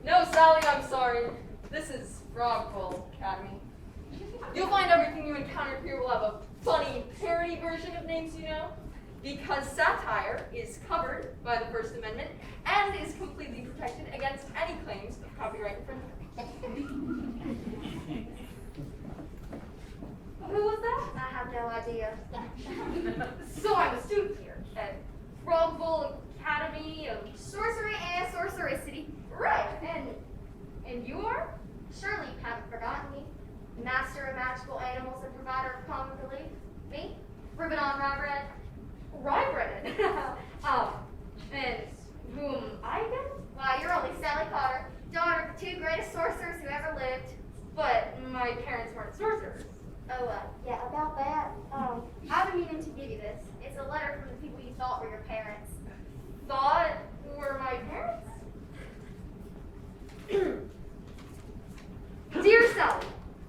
No, Sally, I'm sorry. This is Frogful Academy. You'll find everything you encounter here will have a funny parody version of names you know, because satire is covered by the First Amendment and is completely protected against any claims of copyright infringement. Who was that? I have no idea. So I'm a student here at Frogful Academy of Sorcery and Sorcericity. Right, and you are? Surely you haven't forgotten me. Master of magical animals and provider of common relief. Me? Ribbon-on Rye-Bread. Rye-breaded. And whom I guess? Why, you're only Sally Cotter, daughter of the two greatest sorcerers who ever lived. But my parents weren't sorcerers. Oh, yeah, about that. I've been meaning to give you this. It's a letter from the people you thought were your parents. Thought were my parents? Dear Sally,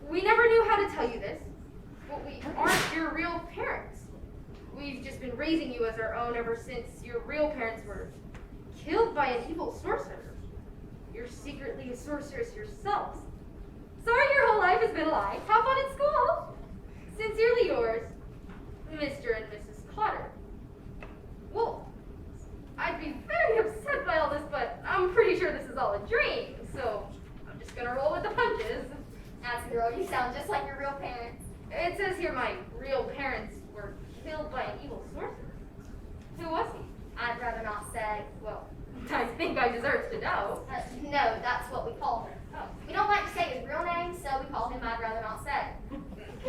we never knew how to tell you this, but we aren't your real parents. We've just been raising you as our own ever since your real parents were killed by an evil sorcerer. You're secretly a sorceress yourselves. Sorry your whole life has been a lie. Have fun at school. Sincerely yours, Mr. and Mrs. Cotter. Well, I'd be very upset by all this, but I'm pretty sure this is all a dream, so I'm just gonna roll with the punches. As a girl, you sound just like your real parents. It says here my real parents were killed by an evil sorcerer. Who was he? I'd rather not say. Well, I think I deserve to know. No, that's what we call him. Oh. We don't like to say his real name, so we call him I'd rather not say.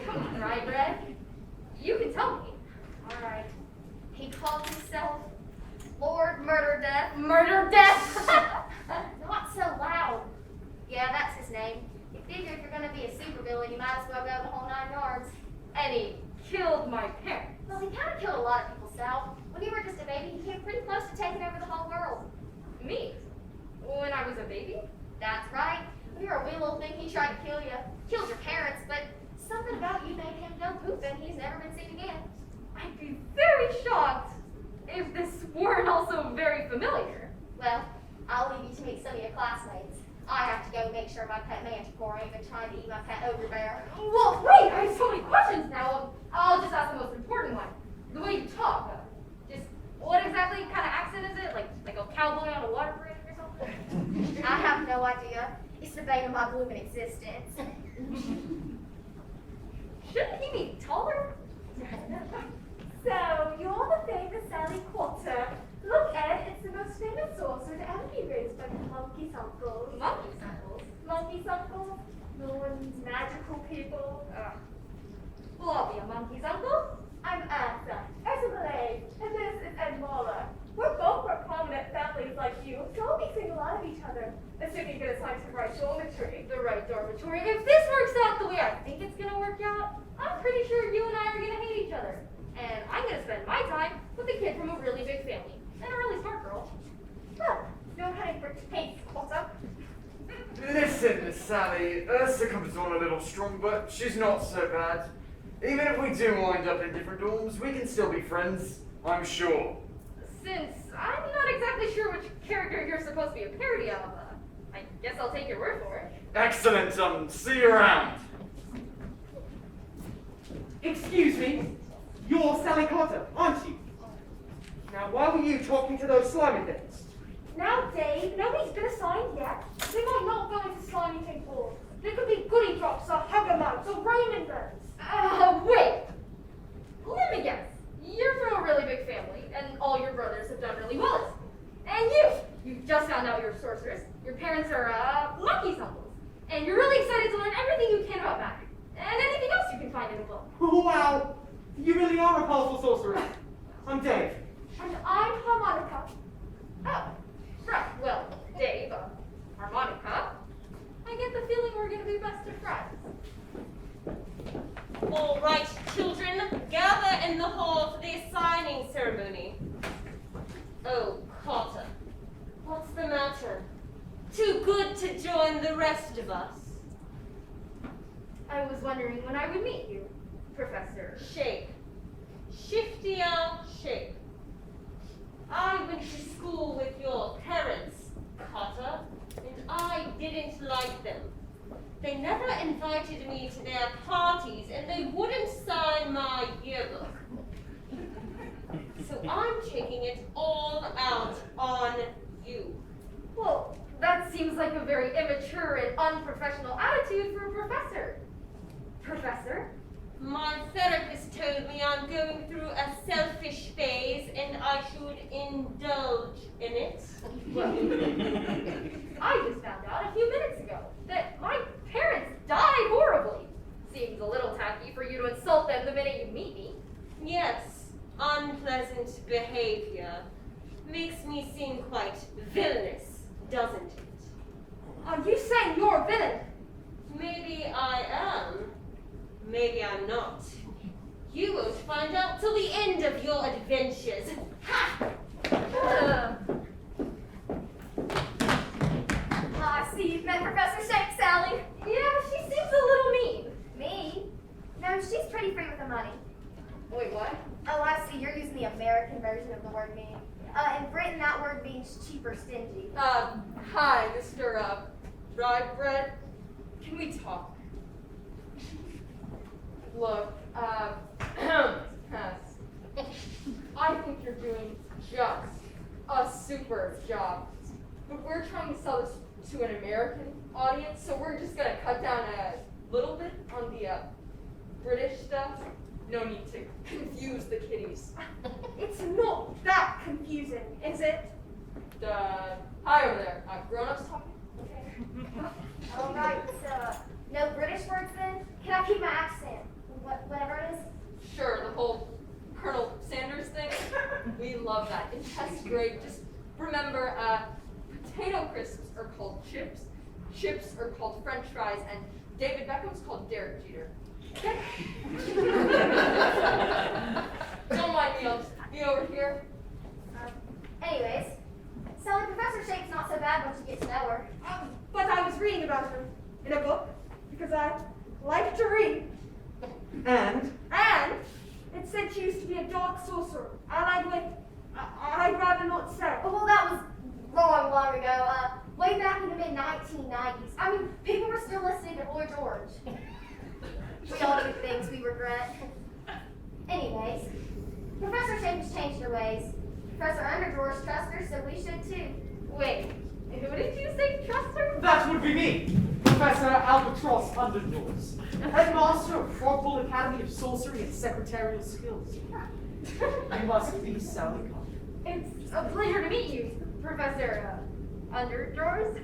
Come on, Rye-Bread. You can tell me. All right. He called himself Lord Murder Death. Murder Death! Not so loud. Yeah, that's his name. You figure if you're going to be a supervillain, you might as well go the whole 9 yards. And he killed my parents. Well, he kind of killed a lot of people, Sal. When you were just a baby, he came pretty close to taking over the whole world. Me? When I was a baby? That's right. When you were a wee little thing, he tried to kill you. Killed your parents, but something about you made him go poof, and he's never been seen again. I'd be very shocked if this weren't also very familiar. Well, I'll leave you to meet some of your classmates. I have to go make sure my pet manticore ain't been trying to eat my pet ogre bear. Well, wait, I have so many questions now. I'll just ask the most important one. The way you talk. Just what exactly kind of accent is it? Like a cowboy on a water bridge or something? I have no idea. It's the bane of my blooming existence. Shouldn't he be taller? So, you're the famous Sally Cotter. Look, Ed, it's the most famous sorcerer to ever be raised by the monkey's uncles. Monkey's uncles? Monkey's uncles? The ones magical people. Well, I'll be a monkey's uncle. I'm Arthur, Esmeralda, and this is Ed Waller. We're both from prominent families like you, so we'll be seeing a lot of each other, assuming you get assigned to the right dormitory. The right dormitory. If this works out the way I think it's gonna work out, I'm pretty sure you and I are gonna hate each other. And I'm gonna spend my time with a kid from a really big family and a really smart girl. Well, no honey for taste, Cotter. Listen, Sally, Ursa comes on a little strong, but she's not so bad. Even if we do wind up in different dorms, we can still be friends, I'm sure. Since I'm not exactly sure which character you're supposed to be a parody of, I guess I'll take your word for it. Excellent, see you around. Excuse me, you're Sally Cotter, aren't you? Now, why were you talking to those slimy things? Now, Dave, nobody's been assigned yet. They might not go into slimy thing balls. They could be goody drops or huggermugs or Raymond birds. Wait. Let me guess. You're from a really big family, and all your brothers have done really well at school. And you just found out you're a sorceress. Your parents are monkey's uncles, and you're really excited to learn everything you can about magic and anything else you can find in a book. Oh, wow, you really are a powerful sorcerer. I'm Dave. And I'm Harmonica. Oh, right. Well, Dave, harmonica. I get the feeling we're gonna be best of friends. All right, children, gather in the hall for the assigning ceremony. Oh, Cotter, what's the matter? Too good to join the rest of us? I was wondering when I would meet you, Professor. Shape. Shiftier shape. I went to school with your parents, Cotter, and I they never invited me to their parties and they wouldn't sign my yearbook. So I'm taking it all out on you. Well, that seems like a very immature and unprofessional attitude for a professor. Professor? My therapist told me I'm going through a selfish phase and I should indulge in it. Well, I just found out a few minutes ago that my parents died horribly. Seems a little tacky for you to insult them the minute you meet me. Yes, unpleasant behavior makes me seem quite villainous, doesn't it? Are you saying you're a villain? Maybe I am. Maybe I'm not. You won't find out till the end of your adventures. Ha! I see you've met Professor Shake, Sally. Yeah, she seems a little mean. Me? No, she's pretty free with the money. Wait, what? Oh, I see. You're using the American version of the word mean. In Britain, that word means cheap or stingy. Hi, Mr. Rye Bread. Can we talk? Look, I think you're doing just a super job. But we're trying to sell this to an American audience, so we're just gonna cut down a little bit on the British stuff. No need to confuse the kiddies. It's not that confusing, is it? Hi over there. Grown-ups talking? All right, so no British words then? Can I keep my accent? Whatever it is? Sure, the whole Colonel Sanders thing. We love that. It tests great. Just remember, potato crisps are called chips, chips are called French fries, and David Beckham's called Derek Jeter. Don't mind me, I'll just be over here. Anyways, Sally, Professor Shake's not so bad once you get to know her. But I was reading about her in a book because I like to read. And And it said she used to be a dark sorcerer. And I'd rather not say. Oh, well, that was long ago. Way back in the mid-1990s. I mean, people were still listening to Boy George. We all do things we regret. Anyways, Professor Shake has changed her ways. Professor Underdrawers trusts her, so we should too. Wait, who did you say trust her? that would be me, Professor Albatross Underdoors, headmaster of Frogpool Academy of Sorcery and Secretarial Skills. You must be Sally Cotter. It's a pleasure to meet you, Professor Underdrawers.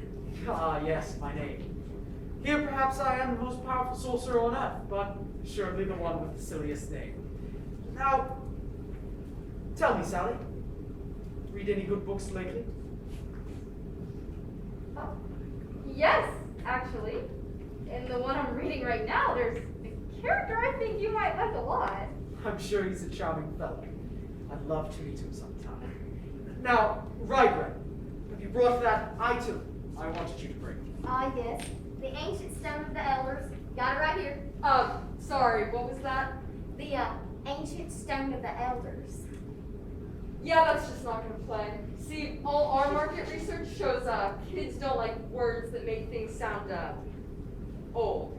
Ah, yes, my name. Here perhaps I am the most powerful sorcerer on earth, but surely the one with the silliest name. Now, tell me, Sally, read any good books lately? Yes, actually. In the one I'm reading right now, there's a character I think you might like a lot. I'm sure he's a charming fellow. I'd love to meet him sometime. Now, Rybread, have you brought that item I wanted you to bring? Yes. The ancient stone of the elders. Got it right here. Sorry, what was that? The ancient stone of the elders. Yeah, that's just not gonna play. See, all our market research shows kids don't like words that make things sound old.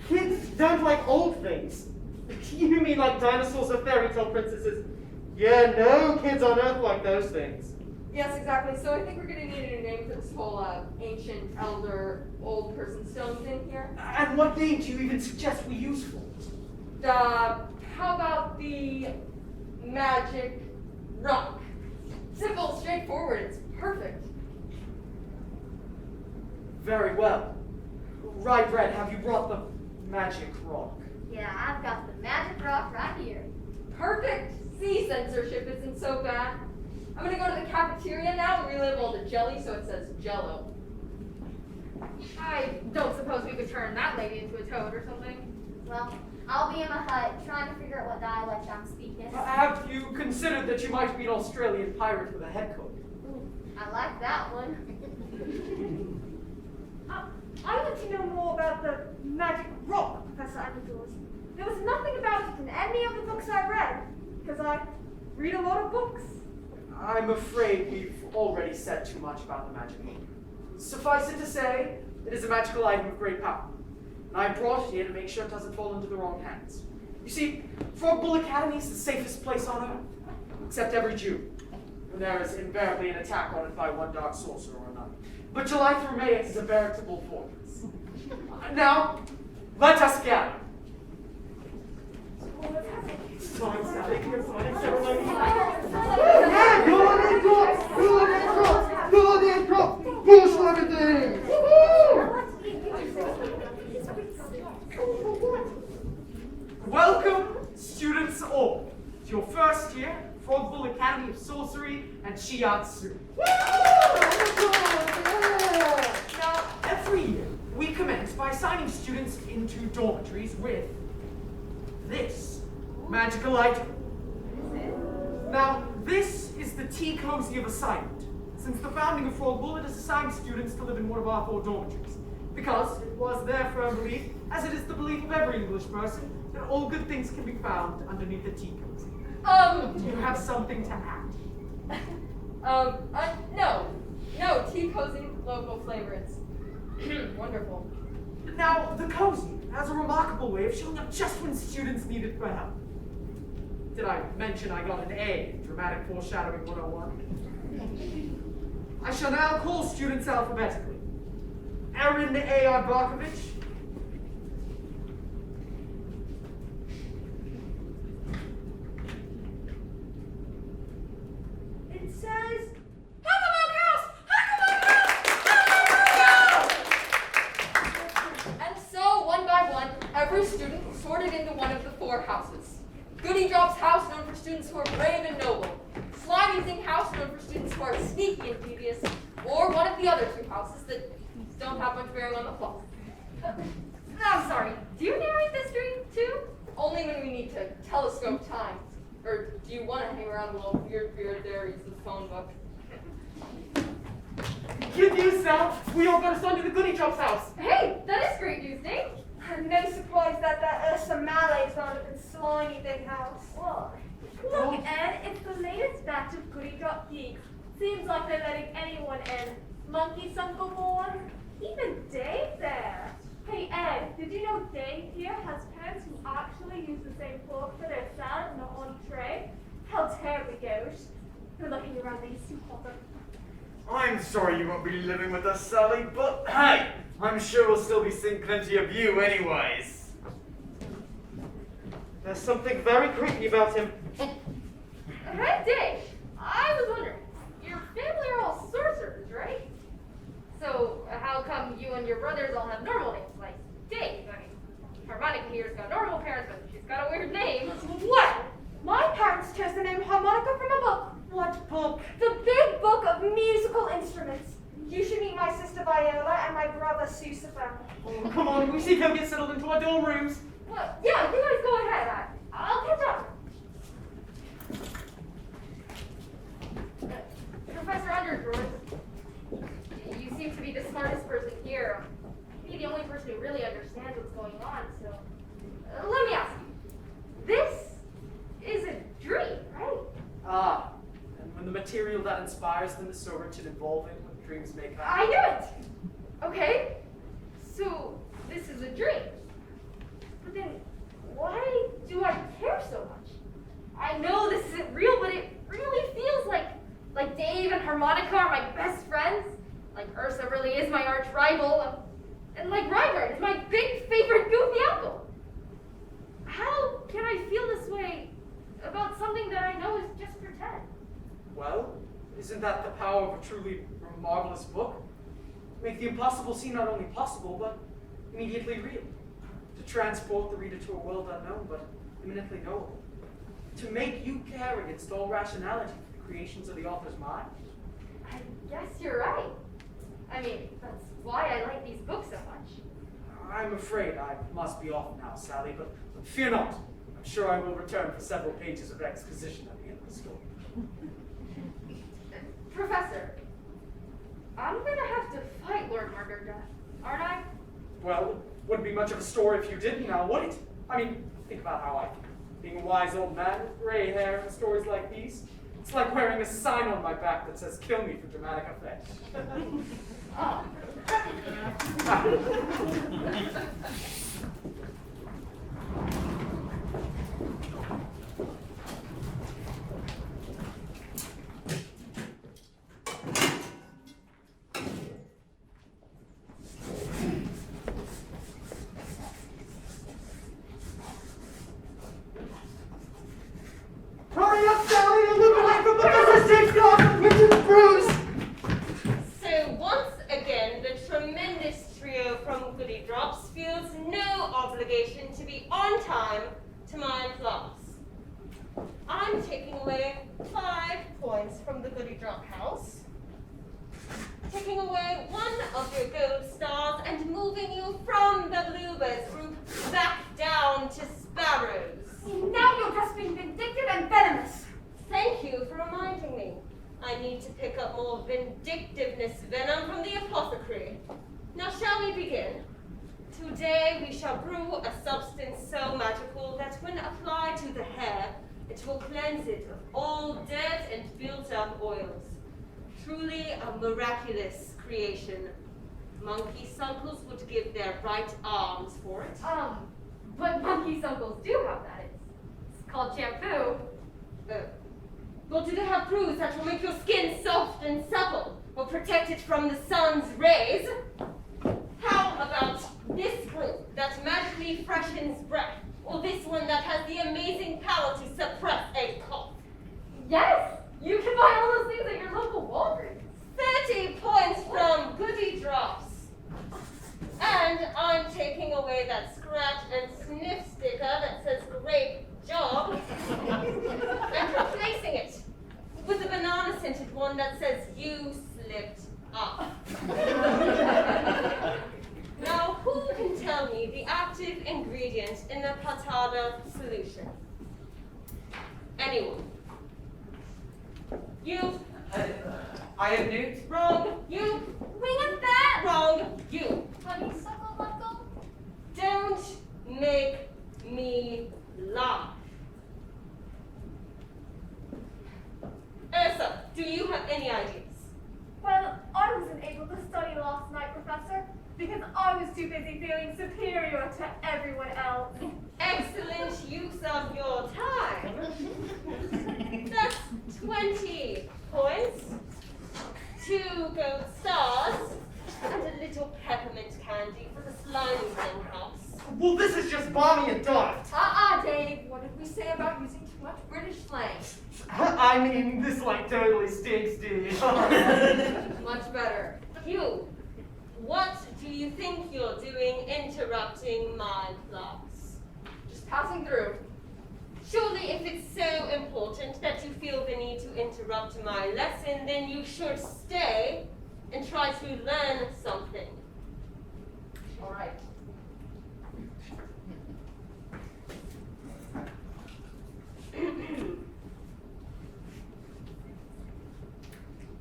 Kids don't like old things. You mean like dinosaurs or fairy tale princesses? Yeah, no kids on Earth like those things. Yes, exactly. So I think we're gonna need a new name for this whole ancient, elder, old person stone thing here. And what name do you even suggest we use for it? How about the magic rock? Simple, straightforward, it's perfect. Very well. Rybread, have you brought the magic rock? Yeah, I've got the magic rock right here. Perfect! See, censorship isn't so bad. I'm gonna go to the cafeteria now and relabel the jelly so it says Jello. I don't suppose we could turn that lady into a toad or something. Well, I'll be in my hut trying to figure out what dialect I'm speaking. Have you considered that you might be an Australian pirate with a head coat? I like that one. I want to know more about the magic rock, Professor Underdoors. There was nothing about it in any of the books I read, because I read a lot of books. I'm afraid we've already said too much about the magic rock. Suffice it to say, it is a magical item of great power. and I brought it here to make sure it doesn't fall into the wrong hands. You see, Frogbull Academy is the safest place on Earth, except every June, when there is invariably an attack on it by one dark sorcerer or another. But July through May, it is a veritable fortress. Now, let us gather. Sign ceremony. Push everything! Welcome, students all, to your first year at Frogbull Academy of Sorcery and Shiatsu. Now, every year, we commence by assigning students into dormitories with this magical item. Now, this is the tea cozy of assignment. Since the founding of Frogbull, it has assigned students to live in one of our 4 dormitories, because it was their firm belief, as it is the belief of every English person, that all good things can be found underneath a tea cozy. Do you have something to add? No, tea cozy, local flavors. Wonderful. Now, the cozy has a remarkable way of showing up just when students need it for help. Did I mention I got an A in Dramatic Foreshadowing 101? I shall now call students alphabetically. Erin A. Arbakovich. It says, And so, one by one, every student was sorted into one of the 4 houses. Goody Drop's house, known for students who are brave and noble. Slimy Thing house, known for students who are sneaky and devious. Or one of the other 2 houses that don't have much bearing on the plot. I'm sorry, do you narrate this dream too? Only when we need to telescope time. Or do you want to hang around a little weird beard there, reads the phone book? Good news, Sal. We all got assigned to the Goody Drop's house. Hey, that is great news, Dave. I'm no surprise that Ursa Mallet's found up in Slimy Thing House. What? Look, Ed, it's the latest batch of Goody Drop geeks. Seems like they're letting anyone in. Monkey Uncle Boy, even Dave there. Hey, Ed, did you know Dave here has parents who actually use the same fork for their salad and not on tray? How terribly gauche. Good luck in your own these 2 Cotter. I'm sorry you won't be living with us, Sally, but hey, I'm sure we'll still be seeing plenty of you anyways. There's something very creepy about him. Hey, Dave, I was wondering, your family are all sorcerers, right? So, how come you and your brothers all have normal names, like Dave? I mean, Harmonica here's got normal parents, but she's got a weird name. Well, my parents chose the name harmonica from a book. What book? The big book of musical instruments. You should meet my sister Viola and my brother Susifer. Oh, come on, we should go get settled into our dorm rooms. Well, yeah, you guys go ahead. I'll catch up. Professor Underdrawers, you seem to be the smartest person here. Maybe the only person who really understands what's going on, so let me ask you. This is a dream, right? Ah, and when the material that inspires them is so rich and involving, what dreams make happen. I knew it! Okay, so this is a dream. But then, why do I care so much? I know this isn't real, but it really feels like Dave and Harmonica are my best friends. Like Ursa really is my arch rival. And like Rybert is my big favorite goofy uncle. How can I feel this way about something that I know is just pretend? Well, isn't that the power of a truly marvelous book? Make the impossible seem not only possible, but immediately real. To transport the reader to a world unknown, but eminently knowable. To make you care against all rationality for the creations of the author's mind. I guess you're right. I mean, that's why I like these books so much. I'm afraid I must be off now, Sally, but fear not. I'm sure I will return for several pages of exposition at the end of the story. Professor, I'm gonna have to fight Lord Murderdeath, aren't I? Well, it wouldn't be much of a story if you didn't now, would it? I mean, think about how I feel. Being a wise old man with gray hair in stories like these, it's like wearing a sign on my back that says, "Kill me" for dramatic effect. Oh. Goody Drops feels no obligation to be on time to my class. I'm taking away 5 points from the Goody Drop house, taking away 1 of your gold stars, and moving you from the Bluebirds group back down to Sparrows. Now you're just being vindictive and venomous. Thank you for reminding me. I need to pick up more vindictiveness venom from the apothecary. Now shall we begin? Today we shall brew a substance so magical that when applied to the hair, it will cleanse it of all dirt and built-up oils. Truly a miraculous creation. Monkey suckles would give their right arms for it. But monkey suckles do have that. It's called shampoo. Well, do they have brews that will make your skin soft and supple, or protect it from the sun's rays? How about this brew that magically freshens breath, or this one that has the amazing power to suppress a cough? Yes, you can buy all those things at your local Walgreens. 30 points from Goody Drops. And I'm taking away that scratch and sniff sticker that says great job and replacing it with a banana-scented one that says you slipped up. Now, who can tell me the active ingredient in the patada solution? Anyone? You. I am Newt. Wrong. You. Wing of bat. Wrong. You. Honeysuckle buckle? Don't make me laugh. Ursa, do you have any ideas? Well, I wasn't able to study last night, Professor, because I was too busy feeling superior to everyone else. Excellent use of your time. That's 20 points, 2 gold stars, and a little peppermint candy for the slimy thing house. Well, this is just balmy and daft. Dave, what did we say about using too much British slang? I mean, this like totally stinks, dude. Much better. You, what do you think you're doing interrupting my class? Just passing through. Surely if it's so important that you feel the need to interrupt my lesson, then you should stay and try to learn something. All right.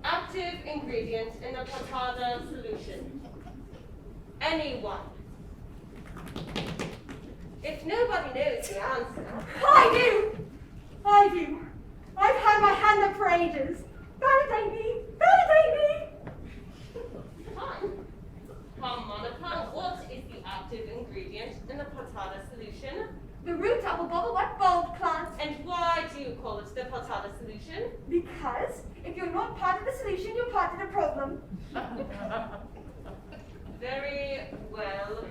Active ingredient in a patada solution. Anyone. If nobody knows the answer, I do. I've had my hand up for ages. Validate me. fine. Harmonica, what is the active ingredient in the patada solution? The root of a bubble like bulb plant. And why do you call it the patada solution? Because if you're not part of the solution, you're part of the problem. Very well.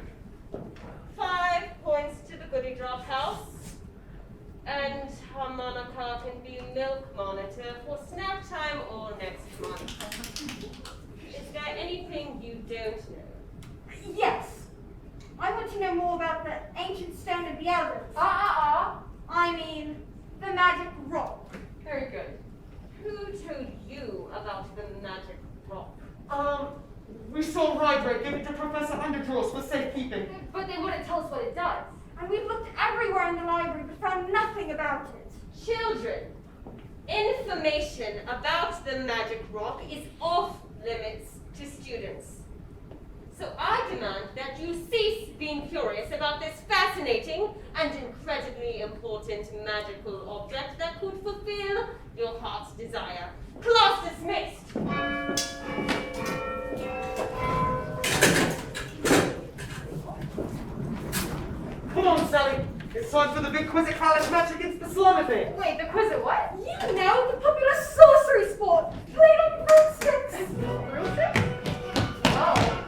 5 points to the Goody Drop house. And Harmonica can be milk monitor for snack time or next month. Is there anything you don't know? Yes. I want to know more about the ancient stone of the elders. I mean, the magic rock. Very good. Who told you about the magic rock? We saw Rydrake give it to Professor Underdrawers for safekeeping. But they wouldn't tell us what it does. And we've looked everywhere in the library but found nothing about it. Children, information about the magic rock is off limits to students. So I demand that you cease being curious about this fascinating and incredibly important magical object that could fulfill your heart's desire. Class dismissed! Come on, Sally. It's time for the big quiz at college match against the slum affair. Wait, the quiz at what? You know, the popular sorcery sport, played on broomsticks. Broomstick? Oh.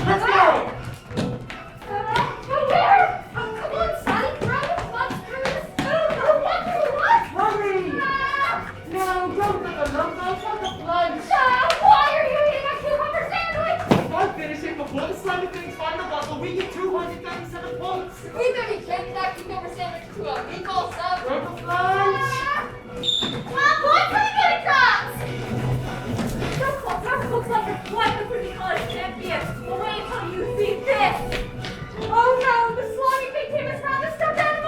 Let's go! Where? Come on, Sally, grab the bus through this. Hurry! No, don't let the lump out on the lunch. right, you go over sandwich to a meatball sub. Purple lunch! Well, boys, let me get it dropped! So Cotter looks like you're quite the pretty college champion. But wait until you see this. Oh no, the slimy big team has found the stuffed animal.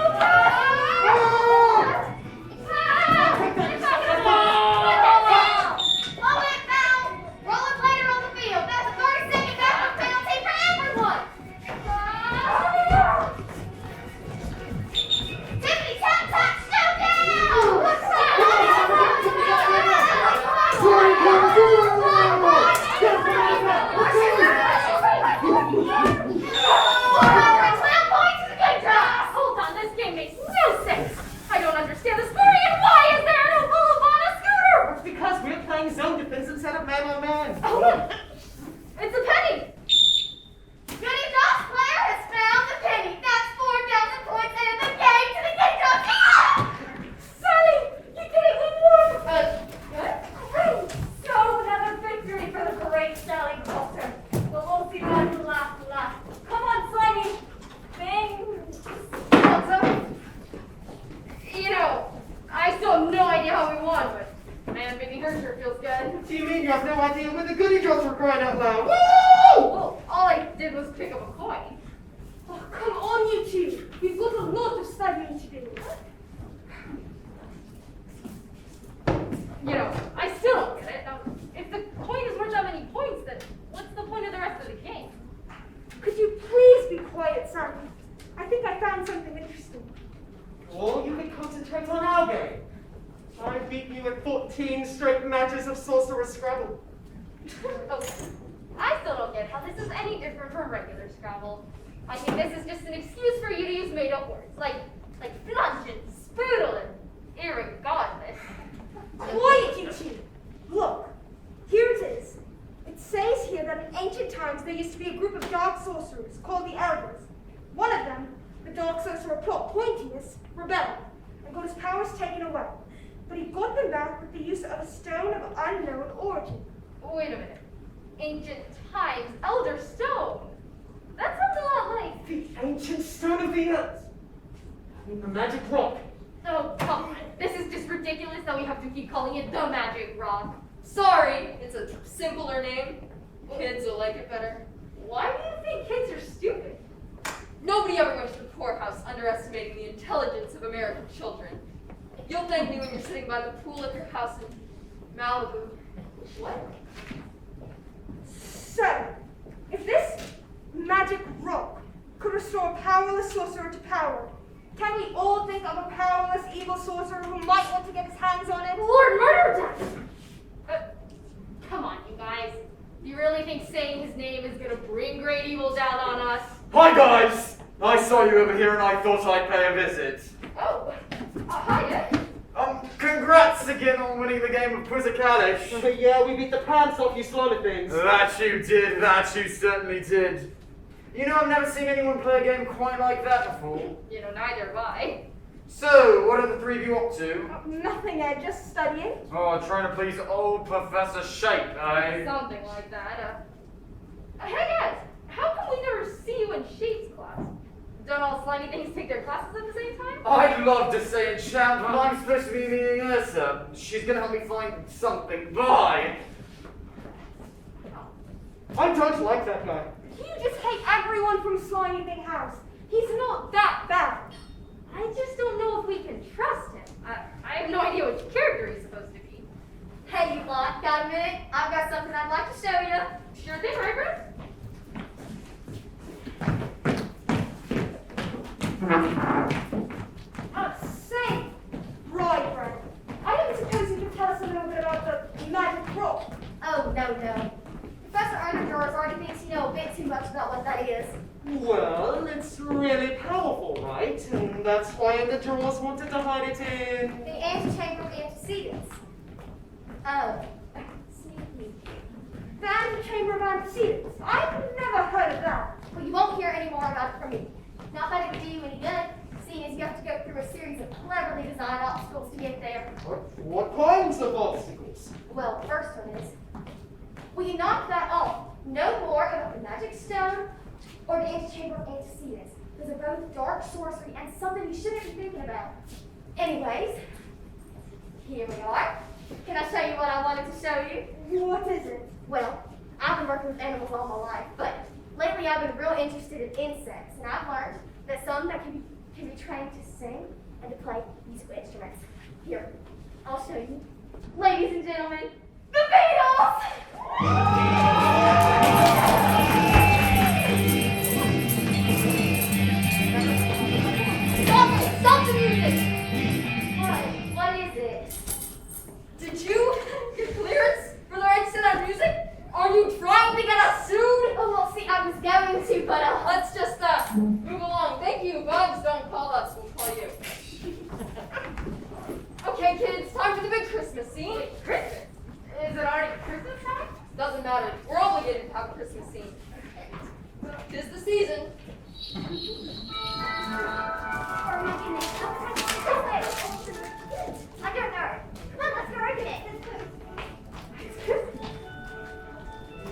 Oh, it found! Rollerblader on the field. That's a 30-second backup penalty for everyone! Tiffany, tap, showdown! What's Hold on, this game makes no sense. I don't understand the scoring, and why is there no ball on a scooter? It's because we're playing zone defense instead of man-on-man. Oh, look, it's a penny. Goody Dogs player has found the penny. That's 4,000 points in the game to the Goody Dogs. Sally, you did it, we won. What? Great. So another victory for the great Sally Cotter. But we'll see that who laughs last. Come on, slimy. Bing. You know, I still have no idea how we won, but man, making her sure feels good. Do you mean you have no idea where the goody drops were crying out loud? Well, all I did was pick up a coin. Oh, come on, you two. We've got a lot of studying to do. You know, I still don't get it. If the coin is worth that many points, then what's the point of the rest of the game? Could you please be quiet, Sally? I think I found something interesting. Or you can concentrate on our game. I beat you in 14 straight matches of Sorcerer Scrabble. Okay. I still don't get how this is any different from regular Scrabble. I think this is just an excuse for you to use made-up words, like flunch and spoodle and irregardless. Quiet, you two! Look, here it is. It says here that in ancient times there used to be a group of dark sorcerers called the Elders. One of them, the dark sorcerer Pointiness, rebelled and got his powers taken away. But he got them back with the use of a stone of unknown origin. Wait a minute. Ancient times, Elder Stone. That sounds a lot like... The ancient stone of the earth. I mean the magic rock. Oh, come on. This is just ridiculous that we have to keep calling it the Magic Rock. Sorry, it's a simpler name. Kids will like it better. Why do you think kids are stupid? Nobody ever goes to the poorhouse underestimating the intelligence of American children. You'll thank me when you're sitting by the pool at your house in Malibu. What? So, if this magic rock could restore a powerless sorcerer to power, can we all think of a powerless evil sorcerer who might want to get his hands on it? Lord Murder! Come on, you guys. Do you really think saying his name is gonna bring great evil down on us? Hi guys! I saw you over here and I thought I'd pay a visit. Oh, hiya. Congrats again on winning the game of Quizzicadish. Yeah, we beat the pants off you slimy things. That you did, that you certainly did. You know, I've never seen anyone play a game quite like that before. You know, neither have I. So, what are the three of you up to? Nothing, Ed, just studying. Oh, trying to please old Professor Shape, eh? Something like that. Hey guys, how come we never see you in Shape's class? Don't all slimy things take their classes at the same time? I'd love to say enchant, but I'm supposed to be meeting Ursa. She's gonna help me find something. Bye! I don't like that guy. You just hate everyone from Slimy Big House. He's not that bad. I just don't know if we can trust him. I have no idea which character he's supposed to be. Hey, you lot, got a minute? I've got something I'd like to show you. Sure thing, Reverend. Say, right, Brad. I don't suppose you could tell us a little bit about the magic rock. Oh, no. Professor Underdrawers already thinks you know a bit too much about what that is. Well, it's really powerful, right? And that's why the Underdrawers wanted to hide it in... The antechamber of antecedents. Oh, sneaky. The antechamber of antecedents. I've never heard of that. Well, you won't hear any more about it from me. Not that it would do you any good, seeing as you have to go through a series of cleverly designed obstacles to get there. What kinds of obstacles? Well, the first one is, will you knock that off? No more about the magic stone or the antechamber of antecedents. Those are both dark sorcery and something you shouldn't be thinking about. Anyways, here we are. Can I show you what I wanted to show you? What is it? Well, I've been working with animals all my life, but lately I've been real interested in insects, and I've learned that some that can be trained to sing and to play musical instruments. Here, I'll show you. Ladies and gentlemen, the Beatles! Stop it! Stop the music! What is it? Did you get clearance for the rights to that music? Are you trying to get us sued? Oh, well, see, I was going to, but Let's just move along. Thank you. Bugs, don't call us. We'll call you. Okay, kids, time for the big Christmas scene. Christmas? Is it already Christmas time? Doesn't matter. We're obligated to have a Christmas scene. 'Tis the season. Oh my goodness. I don't know. Come on, let's go open it.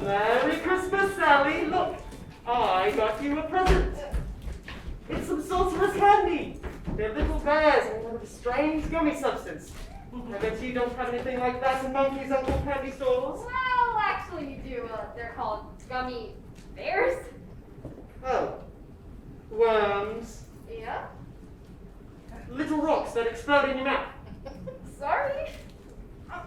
Merry Christmas, Sally. Look, I got you a present. It's some sorcerer's candy. They're little bears made out of a strange gummy substance. I bet you don't have anything like that in Monkey's Uncle Candy stores. Well, actually you do. They're called gummy bears. Oh. Worms. Yeah? Little rocks that explode in your mouth. Sorry?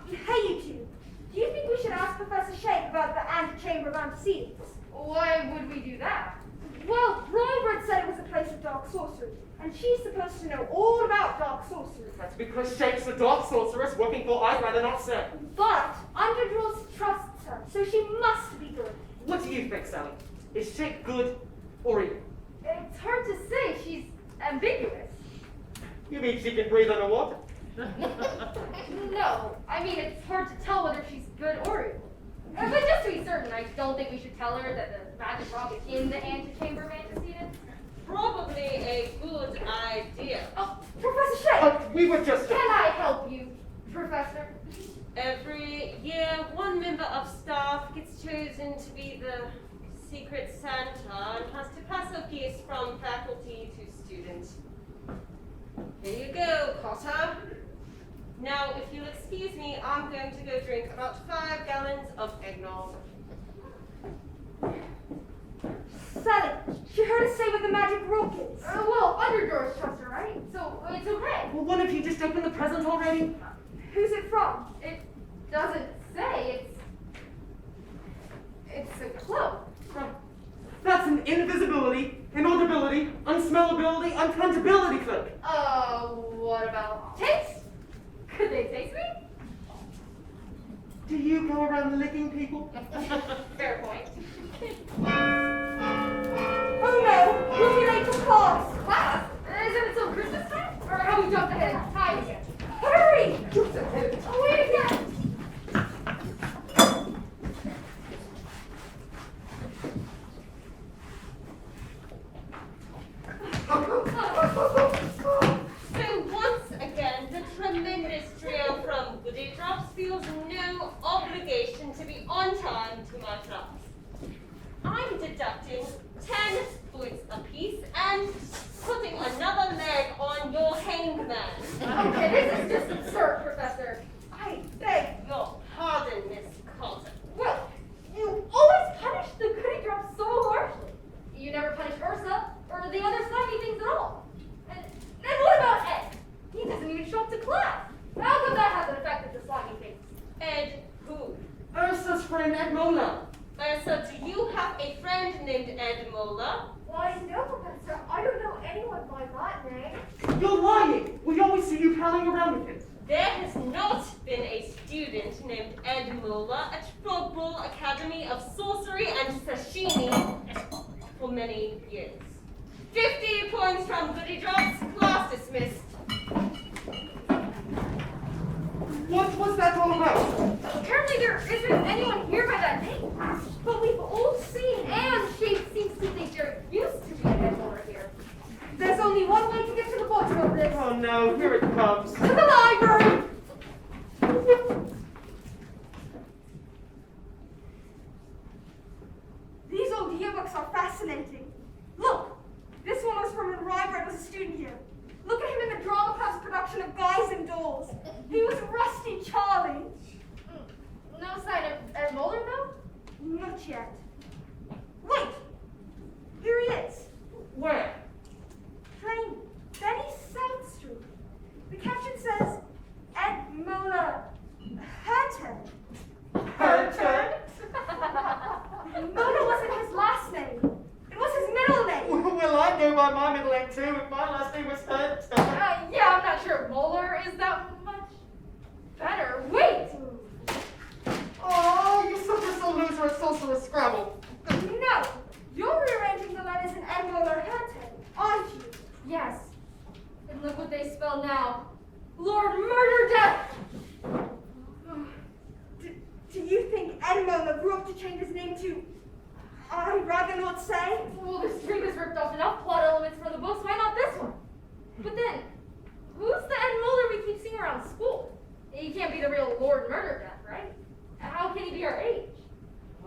Hey, you two. Do you think we should ask Professor Shake about the antechamber of antecedents? Why would we do that? Well, Bromebird said it was a place of dark sorcery, and she's supposed to know all about dark sorcery. That's because Shake's a dark sorceress working for I'd rather not say. But Underdraws trusts her, so she must be good. What do you think, Sally? Is Shake good or evil? It's hard to say. She's ambiguous. You mean she can breathe underwater? No, I mean it's hard to tell whether she's good or evil. But just to be certain, I don't think we should tell her that the magic rock is in the antechamber of antecedents. Probably a good idea. Oh, Professor Shake! We were just... can I help you, Professor? Every year, one member of staff gets chosen to be the secret Santa and has to pass a piece from faculty to student. Here you go, Cotter. Now, if you'll excuse me, I'm going to go drink about 5 gallons of eggnog. Sally, she heard us say what the magic rock is. Well, Underdoors trust her, right? So it's okay. Well, why don't you just open the present already? Who's it from? It doesn't say. It's a cloak. That's an invisibility, inaudibility, unsmellability, uncountability cloak. What about taste? Could they taste me? Do you go around licking people? Fair point. Oh no, we'll be late for class. Class? Isn't it still Christmas time? Or have we jumped ahead in time again? Hurry! Oh, wait again! So once again, the tremendous trio from Goody Drops feels no obligation to be on time to my class. I'm deducting 10 points apiece and putting another leg on your hangman. Okay, this is just absurd, Professor. I beg. Your pardon, Miss Cotter. Well, you always punish the goody drops so harshly. You never punish Ursa or the other slimy things at all. And what about Ed? He doesn't even show up to class. How come that hasn't affected the slimy things? Ed who? Ursa's friend Ed Mola. So do you have a friend named Ed Mola? Why, no, Professor. I don't know anyone by that name. You're lying! We always see you palling around with him. There has not been a student named Ed Mola at Frogbowl Academy of Sorcery and Sashimi for many years. 50 points from Goody Drops, class dismissed. What was that all about? Apparently there isn't anyone here by that name. But we've all seen, and she seems to think there used to be an Ed over here. There's only one way to get to the bottom of this. Oh no, here it comes. To the library! These old yearbooks are fascinating. Look, this one was try my middle name too if my last name was Hunt. Yeah, I'm not sure Moeller is that much better. Wait! Oh, you're such a sore loser at Sorcerer's Scrabble. No, you're rearranging the letters in Ed Moeller handwriting, aren't you? Yes. And look what they spell now. Lord Murder Death! Do you think Ed Moeller grew up to change his name to, I'd rather not say? Well, this dream has ripped off enough plot elements from the books, why not this one? But then, who's the Ed Moeller we keep seeing around school? He can't be the real Lord Murder Death, right? How can he be our age?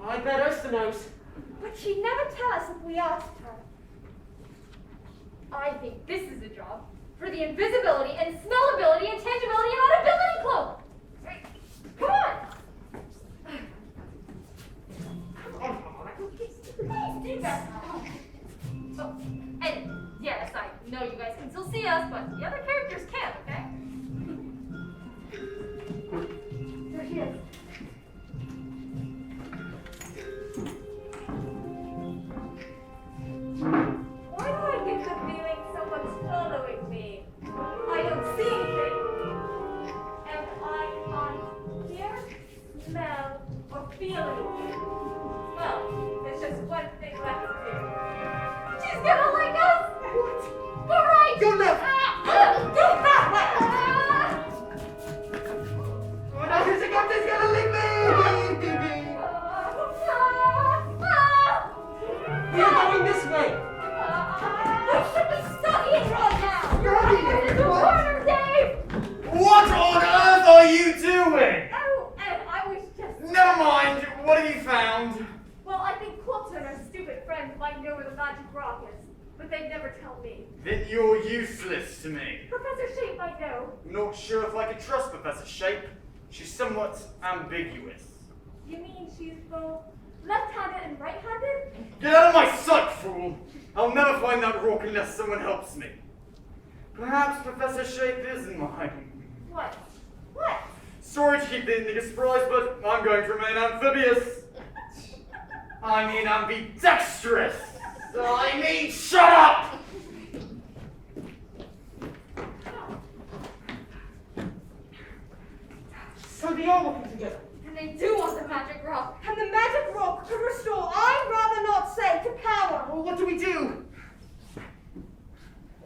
I bet Ursa knows. But she'd never tell us if we asked her. I think this is a job for the invisibility and smellability and tangibility and audibility cloak. Come on! Please do that. Oh, and yes, I know you guys can still see us, but the other characters can't, okay? There she is. Why do I get the feeling someone's following me? I don't see anything. And I can't hear, smell, or feel anything. Well, there's just one thing left to do. She's gonna lick us! What? Go right! Go left! Go that way! Oh no, here's a captain's gonna lick me! We are going this way! We should be studying right now! Studying? This is a What? corner, Dave! What on earth are you doing? Oh, and I was just... Never mind. What have you found? Well, I think Cotter and her stupid friends might know where the magic rock is, but they'd never tell me. Then you're useless to me. Professor Shape might know. I'm not sure if I can trust Professor Shape. She's somewhat ambiguous. You mean she's both left-handed and right-handed? Get out of my sight, fool! I'll never find that rock unless someone helps me. Perhaps Professor Shape is mine. What? What? Sorry to keep the ending a surprise, but I'm going to remain amphibious. I mean ambidextrous. I mean, shut up! So they are working together. And they do want the magic rock. And the magic rock could restore, I'd rather not say, to power. Well, what do we do?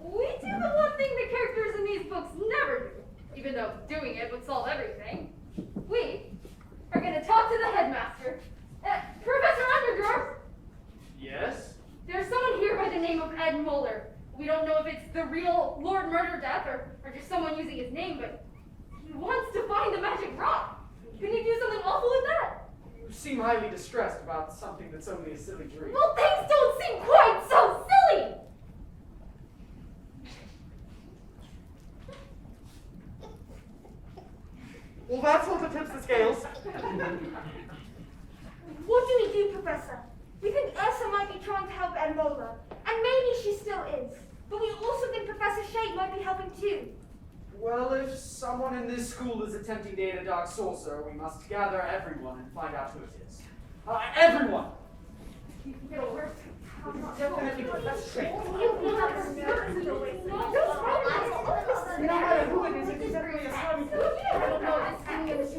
We do the one thing the characters in these books never do, even though doing it would solve everything. We are going to talk to the headmaster. Professor Underdorf, Yes? there's someone here by the name of Ed Moeller. We don't know if it's the real Lord Murder Death or just someone using his name, but he wants to find the magic rock. Can you do something awful with that? You seem highly distressed about something that's only a silly dream. Well, things don't seem quite so silly. Well, that sort of tips the scales. What do we do, Professor? We think Ursa might be trying to help Ed Moeller, and maybe she still is. But we also think Professor Shape might be helping too. Well, if someone in this school is attempting to aid a dark sorcerer, we must gather everyone and find out who it is. Everyone! It'll work. Definitely Professor Shape. No matter who it is, it's definitely a slimy I don't know this thing is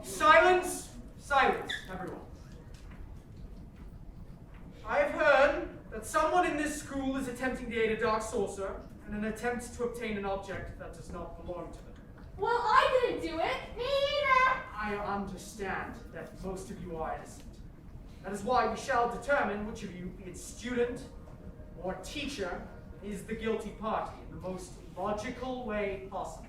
Silence! Silence, everyone. I have heard that someone in this school is attempting to aid a dark sorcerer in an attempt to obtain an object that does not belong to them. Well, I didn't do it. Me either. I understand that most of you are innocent. That is why we shall determine which of you, be it student or teacher, is the guilty party in the most logical way possible.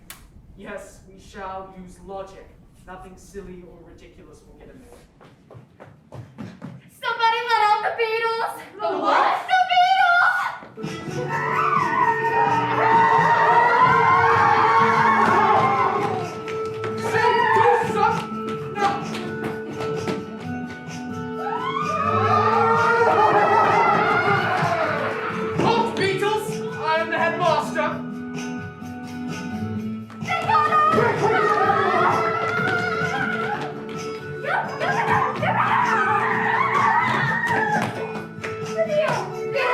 Yes, we shall use logic. Nothing silly or ridiculous will get in the way. Somebody let out the Beatles. The what? The Halt, Beatles! I am the headmaster. Beatles.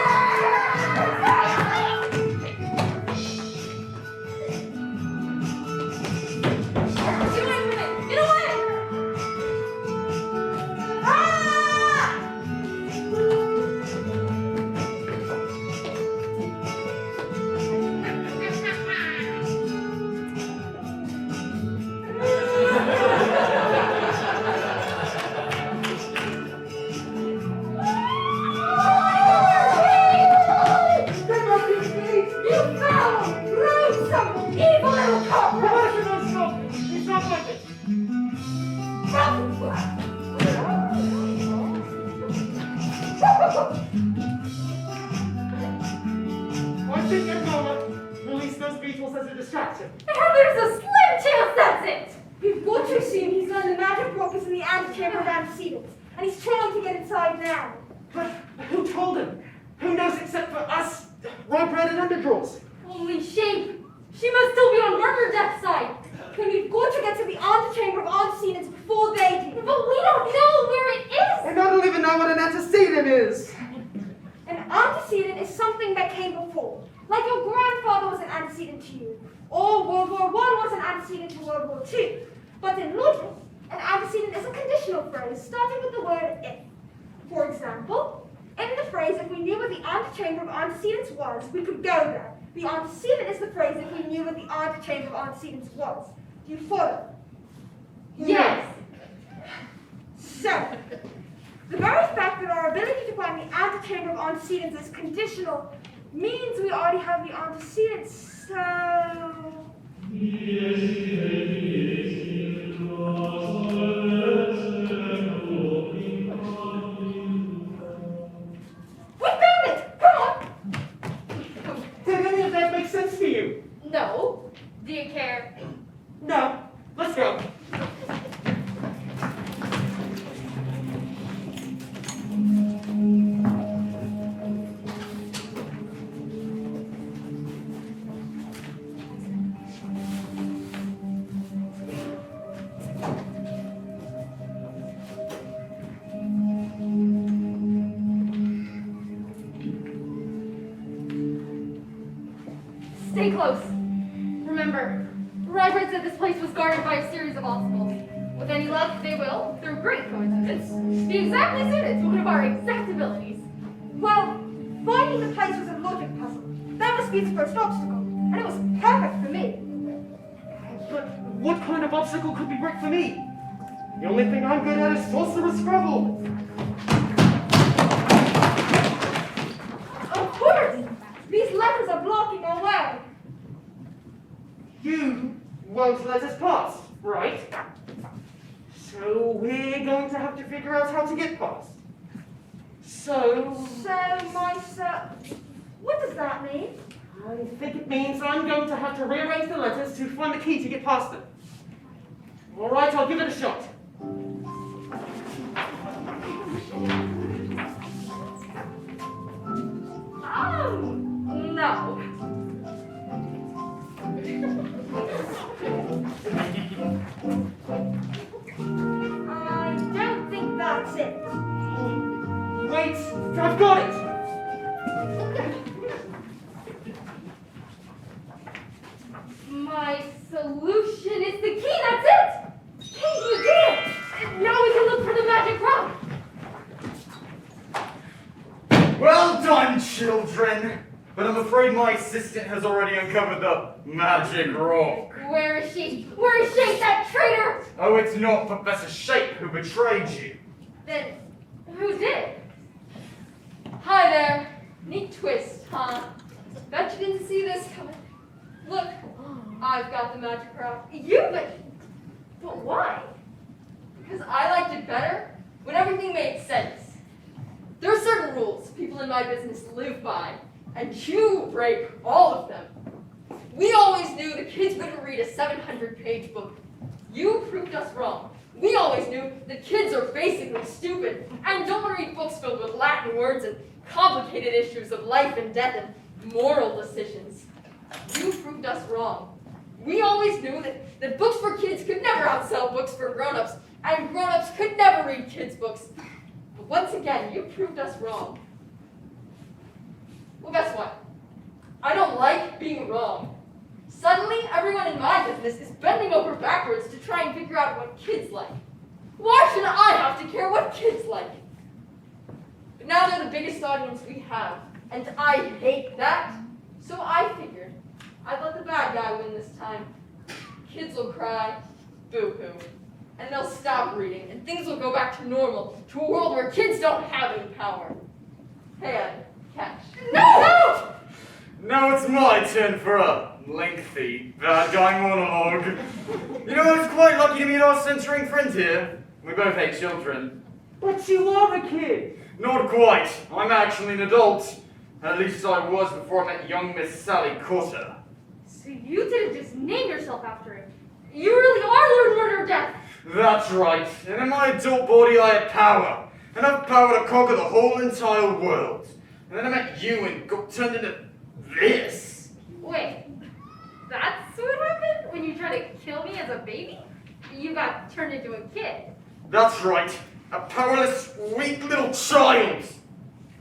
him. There's a slim chance that's it! We've got to assume he's learned the magic rock is in the antechamber of antecedents, and he's trying to get inside now. But who told him? Who knows except for us, rye-bread and underdraws? Holy shape! She must still be on murder death side! Then we've got to get to the antechamber of antecedents before they do. But we don't know where it is! And I don't even know what an antecedent is. An antecedent is something that came before. Like your grandfather was an antecedent to you, or World War I was an antecedent to World War II. But in logic, an antecedent is a conditional phrase starting with the word if. For example, in the phrase, if we knew what the antechamber of antecedents was, we could go there. The antecedent is the phrase if we knew what the antechamber of antecedents was. Do you follow? Yes! So, the very fact that our ability to find the antechamber of antecedents is conditional means we already have the antecedents, so... We found it! Come on! Did any of that make sense to you? No. Do you care? No. Let's go. Stay close. Remember, Rybert said this place was guarded by a series of obstacles. With any luck, they will, through great coincidence, be exactly suited to one of our exact abilities. Well, finding the place was a logic puzzle. That must be the first obstacle, and it was perfect for me. But what kind of obstacle could be great for me? The only thing I'm good at is sorcerer's Scrabble. Of course! These letters are blocking our way. You won't let us pass, right? So we're going to have to figure out how to get past. So What does that mean? I think it means I'm going to have to rearrange the letters to find the key to get past them. All right, I'll give it a shot. No. I don't think that's it. Wait, I've got it! My solution is the key, that's it! Hey, you did it! Now we can look for the magic rock! Well done, children! But I'm afraid my assistant has already uncovered the magic rock. Where is she? Where is she, that traitor? Oh, it's not Professor Shape who betrayed you. Then, who did? Hi there. Neat twist, huh? Bet you didn't see this coming. Look, I've got the magic rock. But why? Because I liked it better when everything made sense. There are certain rules people in my business live by, and you break all of them. We always knew the kids wouldn't read a 700-page book. You proved us wrong. We always knew that kids are basically stupid and don't read books filled with Latin words and complicated issues of life and death and moral decisions. You proved us wrong. We always knew that books for kids could never outsell books for grown-ups, and grown-ups could never read kids' books. But once again, you proved us wrong. Well, guess what? I don't like being wrong. Suddenly, everyone in my business is bending over backwards to try and figure out what kids like. Why should I have to care what kids like? But now they're the biggest audience we have, and I hate that. So I figured I'd let the bad guy win this time. Kids will cry, boo-hoo, and they'll stop reading, and things will go back to normal, to a world where kids don't have any power. Hey, Ed, catch. No! Now it's my turn for a lengthy bad guy monologue. You know, I was quite lucky to meet our censoring friend here. We both hate children. But you are a kid. Not quite. I'm actually an adult. At least I was before I met young Miss Sally Cotter. So you didn't just name yourself after him. You really are Lord Murder Death. That's right. And in my adult body I had power. Enough power to conquer the whole entire world. And then I met you and got turned into this. Wait, that's what happened when you tried to kill me as a baby? You got turned into a kid. That's right. A powerless, weak little child.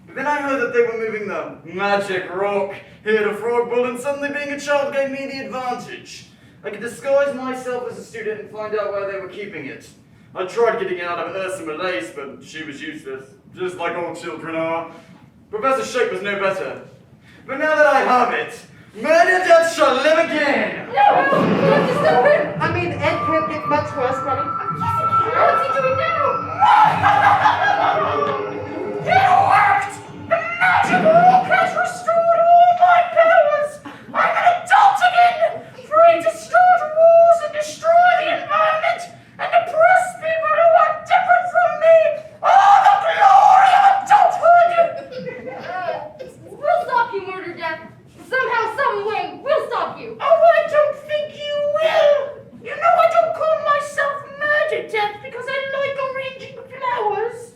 But then I heard that they were moving the magic rock here to Frogbull, and suddenly being a child gave me the advantage. I could disguise myself as a student and find out where they were keeping it. I tried getting out of Ursa Malaise, but she was useless, just like all children are. Professor Shape was no better. But now that I have it, Murder Death shall live again! No, you have to stop him! I mean, Ed can't get much worse, can he? What's he doing now? It worked! The magic rock has restored all my powers! I'm an adult again, free to start wars and destroy the environment and oppress people who are different from me! Oh, the glory of adulthood! We'll stop you, Murder Death. Somehow, some way, we'll stop you. Oh, I don't think you will! You know I don't call myself Murder Death because I like arranging flowers.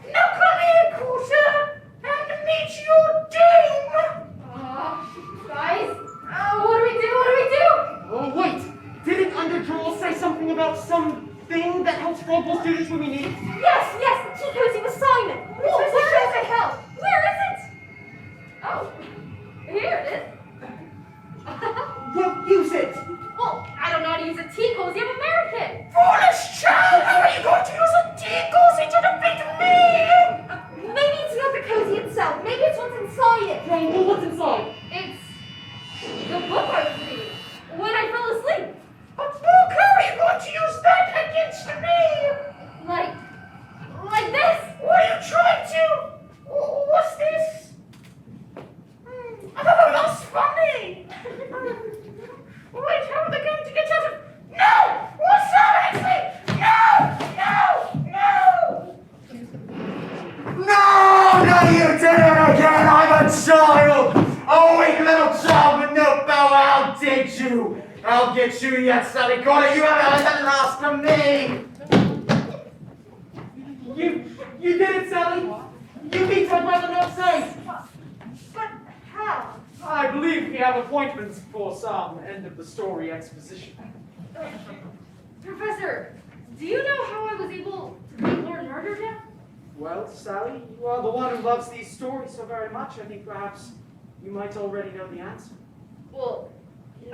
Now come here, Cotter, and meet your doom! Guys, what do we do? What do we do? Oh, wait! Didn't Underdraw say something about something that helps Frogbull students when we need it? Yes, the key cozy was Simon. We're supposed to show for help. Where is it? Oh, here it is. Well, use it! Well, I don't know how to use a tea cozy. I'm American. Foolish child, how are you going to use a tea cozy to defeat me? Maybe it's not the cozy itself. Maybe it's what's inside it. Jane, well, what's inside? It's the book I was reading when I fell asleep. A book? How are you going to use that against me? Like this. What are you trying to? What's this? Oh, that's funny. Wait, how are they going to get out of? No! What's happening to me? No, you did it again! I'm a child! A weak little child with no power! How did you? I'll get you yet, Sally Cotter! You haven't had the last from me! You did it, Sally! You beat my brother outside! But how? I believe we have appointments for some end of the story exposition. Professor, do you know how I was able to beat Lord Murder Death? Well, Sally, you are the one who loves these stories so very much. I think perhaps you might already know the answer. Well,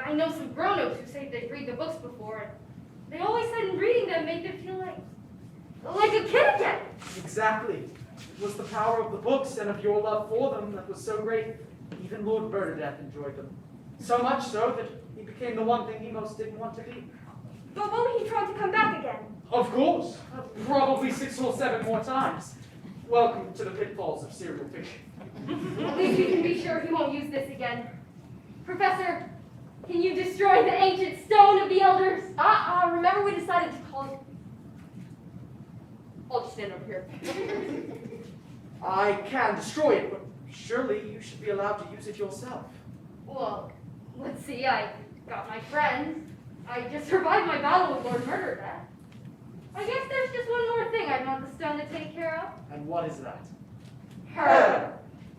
I know some grown-ups who say they've read the books before, and they always said reading them made them feel like a kid again. Exactly. It was the power of the books and of your love for them that was so great. Even Lord Bernadette enjoyed them. So much so that he became the one thing he most didn't want to be. But won't he try to come back again? Of course. Probably 6 or 7 more times. Welcome to the pitfalls of serial fiction. At least we can be sure he won't use this again. Professor, can you destroy the ancient stone of the elders? Remember we decided to call it... I'll just stand over here. I can destroy it, but surely you should be allowed to use it yourself. Well, let's see, I got my friends. I just survived my battle with Lord Murder Death. I guess there's just one more thing I'd want the stone to take care of. And what is that? Her.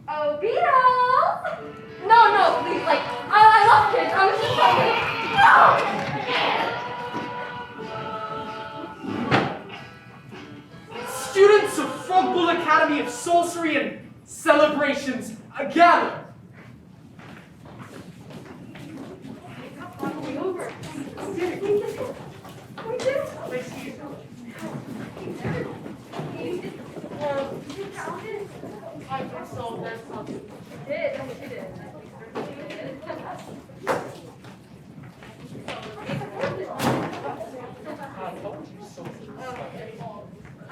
Oh, Beatles! No, please, I love kids. I was just Students of Frogbull Academy of Sorcery and Celebrations, gather! talking over. I guess so. That's something. She did.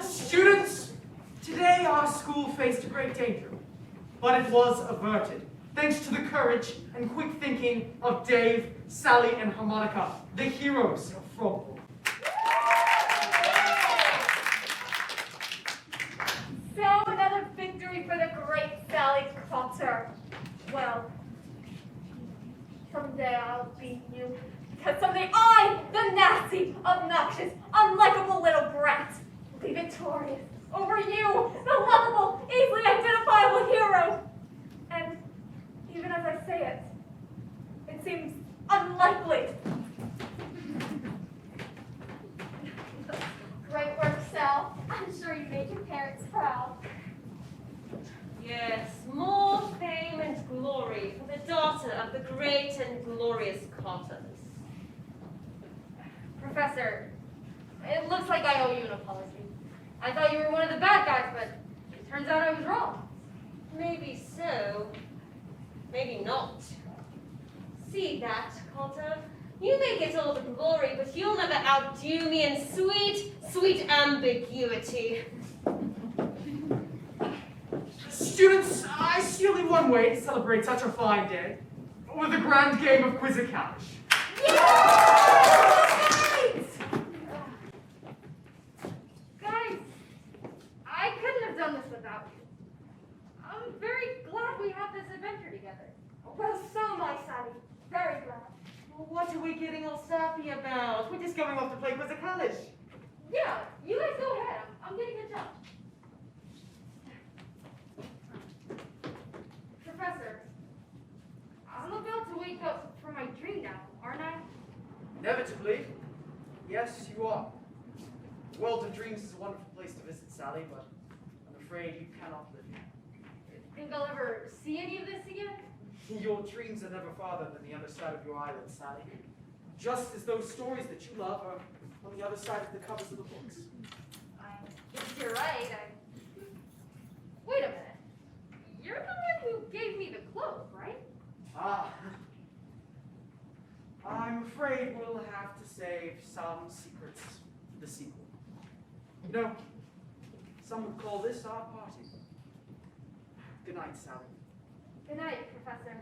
Students, today our school faced great danger, but it was averted, thanks to the courage and quick thinking of Dave, Sally, and Harmonica, the heroes of Frogbull. So another victory for the great Sally Cotter. Well, someday I'll be great and glorious Cotters. Professor, it looks like I owe you an apology. I thought you were one of the bad guys, but it turns out I was wrong. Maybe so, maybe not. See that, Cotter? You may get all the glory, but you'll never outdo me in sweet, sweet ambiguity. Students, I see only one way to celebrate such a fine day, with a grand game of Quizzicash. Guys, I couldn't have done this without you. I'm very glad we had this adventure together. Well, so am I, Sally. Very glad. Well, what are we getting all sappy about? We're just going off to play Quizzicash. Yeah, you guys go ahead. I'm getting a jump. Professor, I'm about to wake up from my dream now, aren't I? Inevitably, yes, you are. The world of dreams is a wonderful place to visit, Sally, but I'm afraid you cannot live here. Think I'll ever see any of this again? Your dreams are never farther than the other side of your island, Sally. Just as those stories that you love are on the other side of the covers of the books. I guess you're right. Wait a minute. You're the one who gave me the cloak, right? Ah. I'm afraid we'll have to save some secrets for the sequel. You know, some would call this our party. Good night, Sally. Good night, Professor.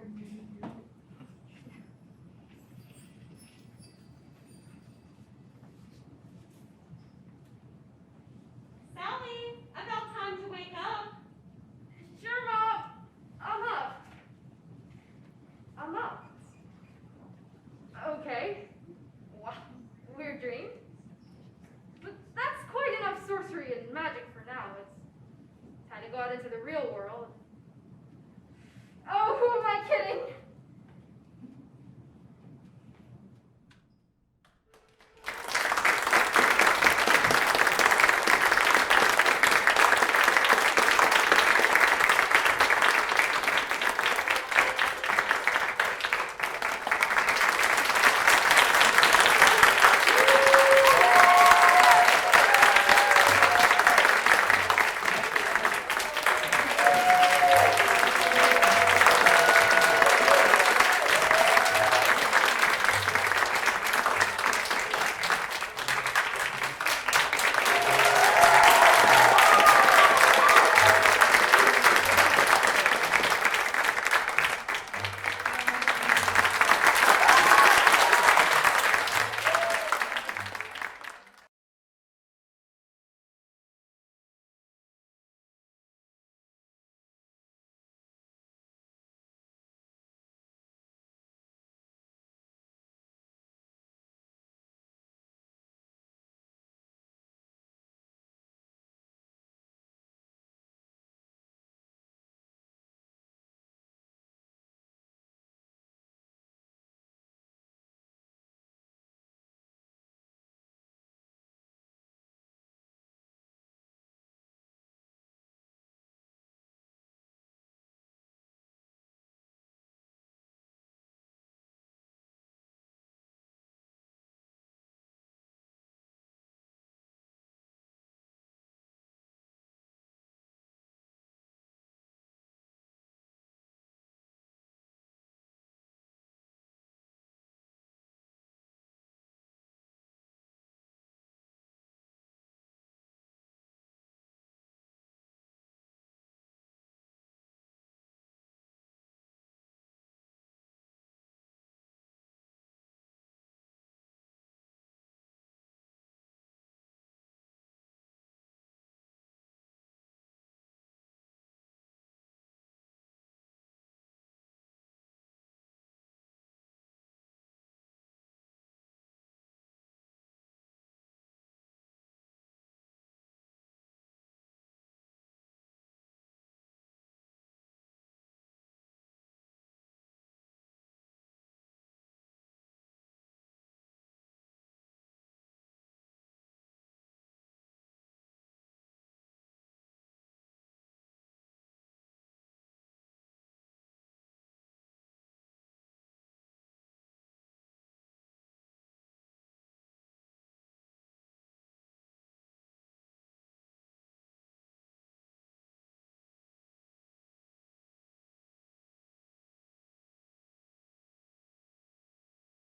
Sally, about time to wake up. Sure, Mom. I'm up. I'm up. Okay. Wow. Weird dream. But that's quite enough sorcery and magic for now. It's time to go out into the real world